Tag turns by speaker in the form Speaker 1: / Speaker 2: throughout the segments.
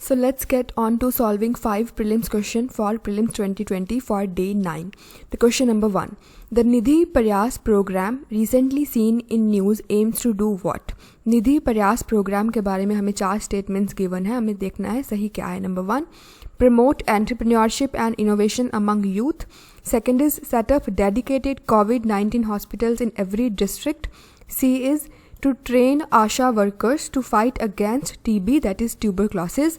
Speaker 1: So let's get on to solving 5 prelims question for prelims 2020 for day 9. The question number 1. The Nidhi Prayas program recently seen in news aims to do what? निधि प्रयास programme के बारे में हमें 4 statements given है, हमें देखना है सही क्या है. Number 1, promote entrepreneurship and innovation among youth. Second is set up dedicated COVID-19 hospitals in every district. C is to train ASHA workers to fight against TB, that is tuberculosis.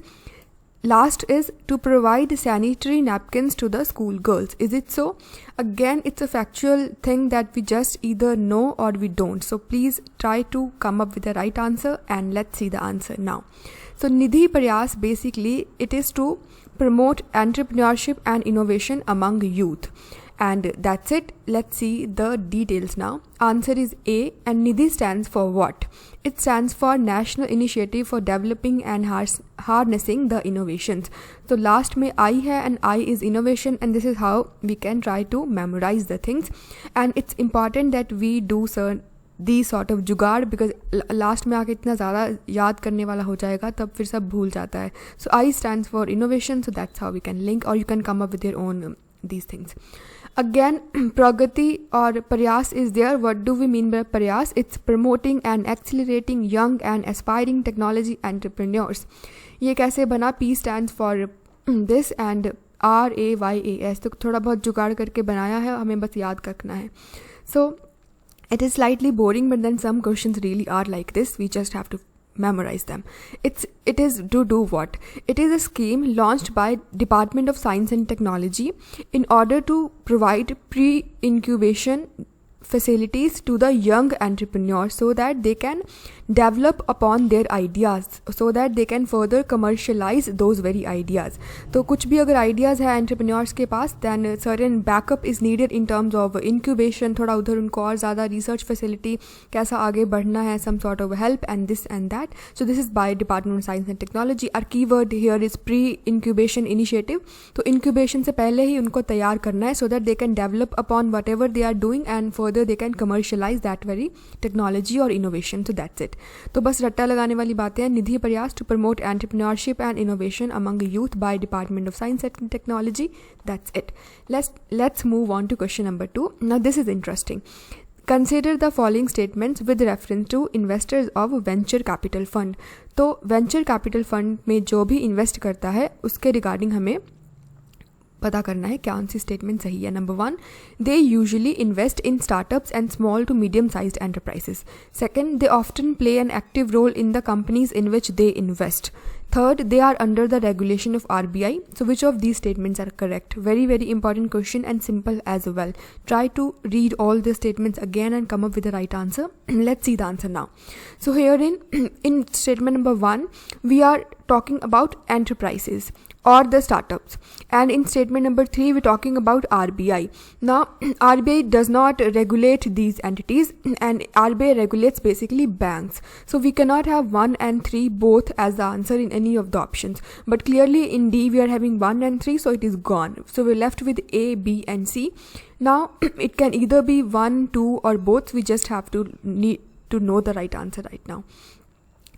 Speaker 1: Last is to provide sanitary napkins to the school girls. Is it so? Again, it's a factual thing that we just either know or we don't. So please try to come up with the right answer and let's see the answer now. So Nidhi Prayas, basically it is to promote entrepreneurship and innovation among youth. And that's it. Let's see the details now. Answer is A, and Nidhi stands for what? It stands for National Initiative for Developing and Harnessing the Innovations. So last में I है and I is innovation, and this is how we can try to memorize the things. And it's important that we do these sort of जुगाड़, because last में आके इतना ज़्यादा याद करने वाला हो जाएगा तब फिर सब भूल जाता है. So I stands for innovation, so that's how we can link, or you can come up with your own these things. Again, Pragati or Prayas is there. What do we mean by Prayas? It's promoting and accelerating young and aspiring technology entrepreneurs. ये कैसे बना? P stands for this and RAYAS. तो थोड़ा बहुत जुगाड़ करके बनाया है, हमें बस याद रखना है. So it is slightly boring, but then some questions really are like this. We just have to memorize them. It is to do what? It is a scheme launched by Department of Science and Technology in order to provide pre-incubation facilities to the young entrepreneurs so that they can develop upon their ideas, so that they can further commercialize those very ideas. तो कुछ भी अगर ideas है entrepreneurs के पास, then certain backup is needed in terms of incubation. थोड़ा उधर उनको और ज़्यादा research facility, कैसा आगे बढ़ना है, some sort of help and this and that. So this is by Department of Science and Technology. Our keyword here is pre-incubation initiative. तो incubation से पहले ही उनको तैयार करना है so that they can develop upon whatever they are doing and further they can commercialize that very technology or innovation. So that's it. तो बस रट्टा लगाने वाली बातें हैं. निधि प्रयास to promote entrepreneurship and innovation among youth by Department of Science and Technology. That's it. Let's move on to question number 2. Now this is interesting. Consider the following statements with reference to investors of venture capital fund. तो venture capital fund में जो भी invest करता है उसके regarding हमें पता करना है कौन सी स्टेटमेंट सही है. Number 1, they usually invest in startups and small to medium sized enterprises. Second, they often play an active role in the companies in which they invest. Third, they are under the regulation of RBI. So which of these statements are correct? Very, very important question and simple as well. Try to read all the statements again and come up with the right answer. Let's see the answer now. So here in statement number 1, we are talking about enterprises or the startups. And in statement number 3, we're talking about RBI. Now, RBI does not regulate these entities, and RBI regulates basically banks. So we cannot have 1 and 3 both as the answer in any of the options. But clearly in D, we are having 1 and 3, so it is gone. So we're left with A, B and C. Now, it can either be 1, 2 or both. We just have to need to know the right answer right now.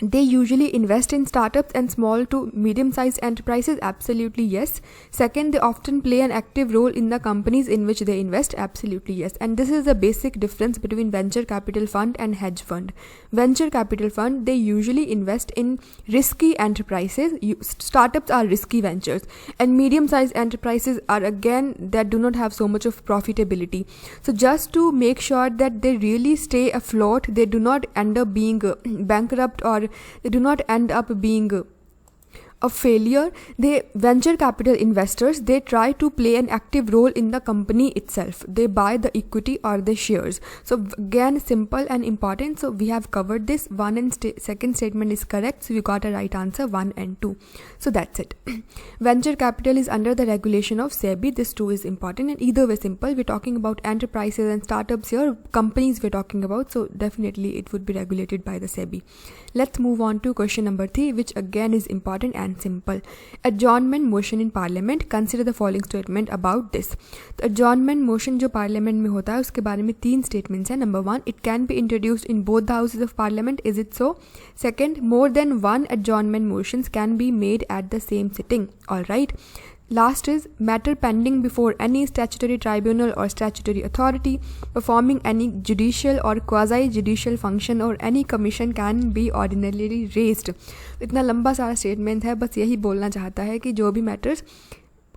Speaker 1: They usually invest in startups and small to medium-sized enterprises. Absolutely yes. Second, they often play an active role in the companies in which they invest. Absolutely yes. And this is the basic difference between venture capital fund and hedge fund. Venture capital fund, they usually invest in risky enterprises. Startups are risky ventures, and medium-sized enterprises are again that do not have so much of profitability. So just to make sure that they really stay afloat, they do not end up being bankrupt, or they do not end up being a failure. They venture capital investors, they try to play an active role in the company itself. They buy the equity or the shares. So again, simple and important. So we have covered this. 1 and second statement is correct. So we got a right answer, 1 and 2. So that's it. Venture capital is under the regulation of SEBI. This too is important, and either way simple. We're talking about enterprises and startups here. Companies we're talking about. So definitely it would be regulated by the SEBI. Let's move on to question number 3, which again is important and and simple. Adjournment motion in parliament, consider the following statement about this. तो adjournment motion जो parliament में होता है उसके बारे में 3 statements हैं. Number 1, it can be introduced in both the houses of parliament. Is it so? Second, more than one adjournment motions can be made at the same sitting. All right. Last is matter pending before any statutory tribunal or statutory authority performing any judicial or quasi-judicial function or any commission can be ordinarily raised. इतना लंबा सारा statement है, बस यही बोलना चाहता है कि जो भी मैटर्स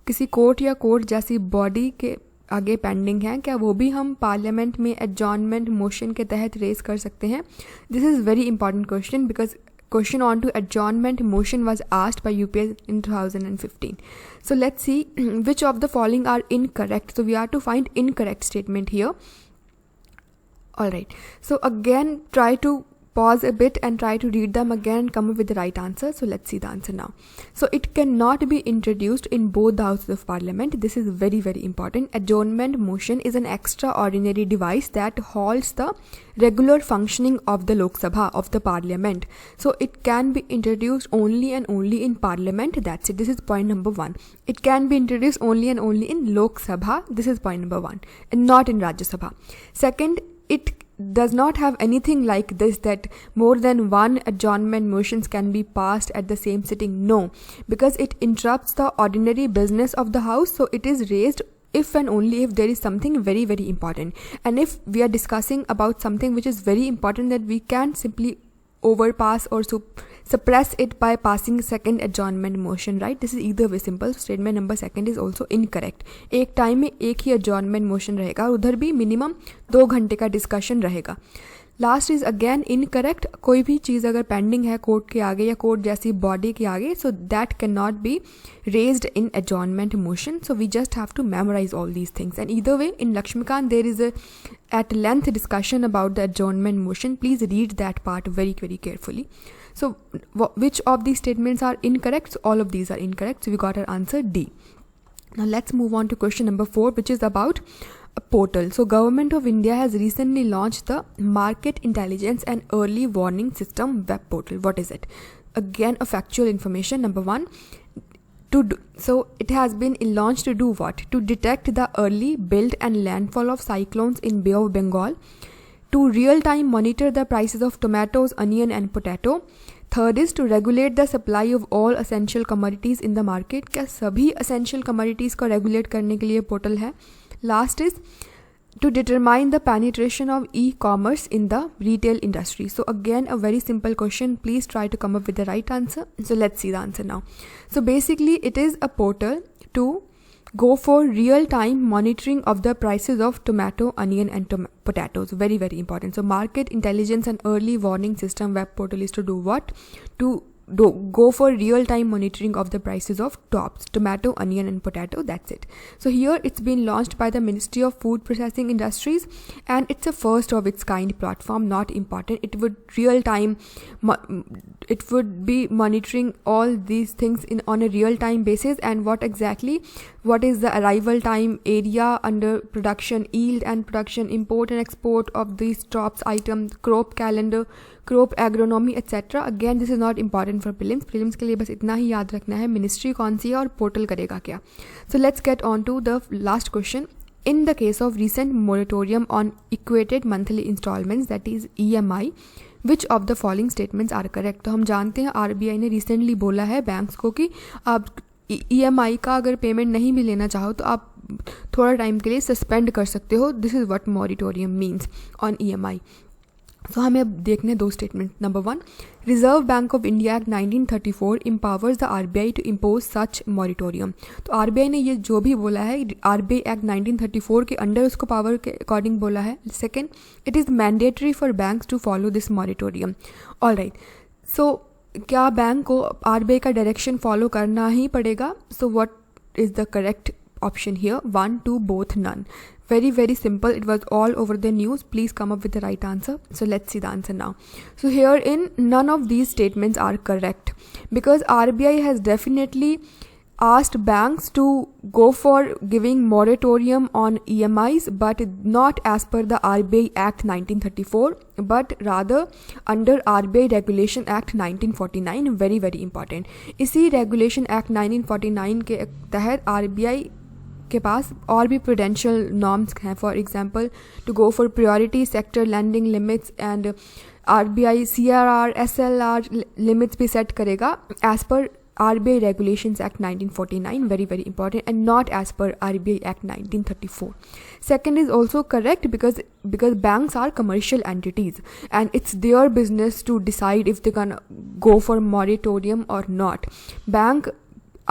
Speaker 1: किसी कोर्ट या कोर्ट जैसी बॉडी के आगे पेंडिंग हैं, क्या वो भी हम पार्लियामेंट में एडजॉर्नमेंट मोशन के तहत रेज कर सकते हैं. This is very important question because question on to adjournment motion was asked by UPS in 2015. So let's see which of the following are incorrect. So we have to find incorrect statement here. All right. So again, try to pause a bit and try to read them again and come up with the right answer. So let's see the answer now. So it cannot be introduced in both the houses of parliament. This is very, very important. Adjournment motion is an extraordinary device that halts the regular functioning of the Lok Sabha, of the parliament. So it can be introduced only and only in parliament. That's it. This is point number 1. It can be introduced only and only in Lok Sabha. This is point number 1, and not in Rajya Sabha. Second, it does not have anything like this that more than one adjournment motions can be passed at the same sitting. No, because it interrupts the ordinary business of the house. So it is raised if and only if there is something very, very important, and if we are discussing about something which is very important, that we can't simply overpass or suppress it by passing second adjournment motion, right? This is either way simple. So statement number 2 is also incorrect. एक time में एक ही adjournment motion रहेगा, उधर भी minimum 2 घंटे का discussion रहेगा. Last is again incorrect. कोई भी चीज़ अगर पेंडिंग है कोर्ट के आगे या कोर्ट जैसी बॉडी के आगे, so that can not be raised in adjournment motion. So we just have to memorize all these things. And either way, in Lakshmikant there is a at length discussion about the adjournment motion. Please read that part very, very carefully. So which of these statements are incorrect? So all of these are incorrect. So we got our answer D. Now let's move on to question number 4, which is about a portal. So Government of India has recently launched the Market Intelligence and Early Warning System web portal. What is it? Again, a factual information. Number 1, so it has been launched to do what? To detect the early build and landfall of cyclones in Bay of Bengal, to real-time monitor the prices of tomatoes, onion and potato. Third is to regulate the supply of all essential commodities in the market. क्या सभी essential commodities को regulate करने के लिए portal है? Last is to determine the penetration of e-commerce in the retail industry. So again, a very simple question. Please try to come up with the right answer. So let's see the answer now. So basically, it is a portal to go for real-time monitoring of the prices of tomato, onion and potatoes. Very, very important. So Market Intelligence and Early Warning System web portal is to do what? To go for real-time monitoring of the prices of tomato, onion and potato. That's it. So here it's been launched by the Ministry of Food Processing Industries, and it's a first of its kind platform. Not important. It would it would be monitoring all these things on a real-time basis, and what is the arrival time, area under production, yield and production, import and export of these crops items, crop calendar, crop agronomy etc. Again, this is not important for prelims के लिए बस इतना ही याद रखना है ministry कौन सी है और पोर्टल करेगा क्या. So let's get on to the last question. In the case of recent moratorium on equated monthly installments, that is EMI, which of the following statements are correct? तो हम जानते हैं RBI ने recently बोला है banks को कि आप EMI का अगर पेमेंट नहीं भी लेना चाहो तो आप थोड़ा टाइम के लिए सस्पेंड कर सकते हो. This is what moratorium means on EMI. So हमें अब देखने 2 statement. Number 1, reserve bank of India act 1934 empowers the RBI to impose such moratorium. तो RBI ने ये जो भी बोला है RBI एक्ट 1934 के अंडर उसको पावर के अकॉर्डिंग बोला है. Second, it is mandatory for banks to follow this moratorium. All right. So क्या बैंक को RBI का डायरेक्शन फॉलो करना ही पड़ेगा? So what is the correct option here? 1, 2, both, none. Very, very simple. It was all over the news. Please come up with the right answer. So let's see the answer now. So herein, none of these statements are correct because RBI has definitely asked banks to go for giving moratorium on EMIs, but not as per the RBI Act 1934, but rather under RBI Regulation Act 1949. very very important. इसी Regulation Act 1949 के तहत RBI के पास और भी prudential norms हैं. For example, to go for priority sector lending limits, and RBI CRR SLR limits भी set करेगा as per RBI Regulations Act 1949. very very important, and not as per RBI Act 1934. Second is also correct, because banks are commercial entities and it's their business to decide if they're gonna go for moratorium or not. Bank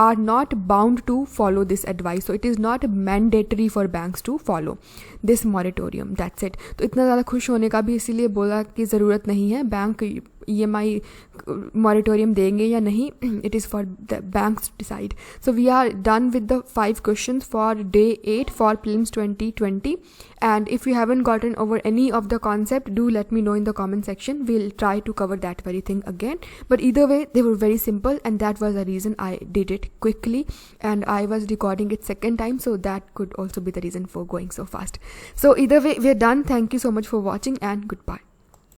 Speaker 1: are not bound to follow this advice, so it is not mandatory for banks to follow this moratorium. That's it. तो इतना ज़्यादा खुश होने का भी इसीलिए बोला कि ज़रूरत नहीं है. बैंक EMI moratorium देंगे या नहीं, it is for the banks to decide. So we are done with the 5 questions for day 8 for prelims 2020. And if you haven't gotten over any of the concept, do let me know in the comment section. We'll try to cover that very thing again. But either way, they were very simple, and that was the reason I did it quickly, and I was recording it second time, so that could also be the reason for going so fast. So either way, we're done. Thank you so much for watching, and goodbye.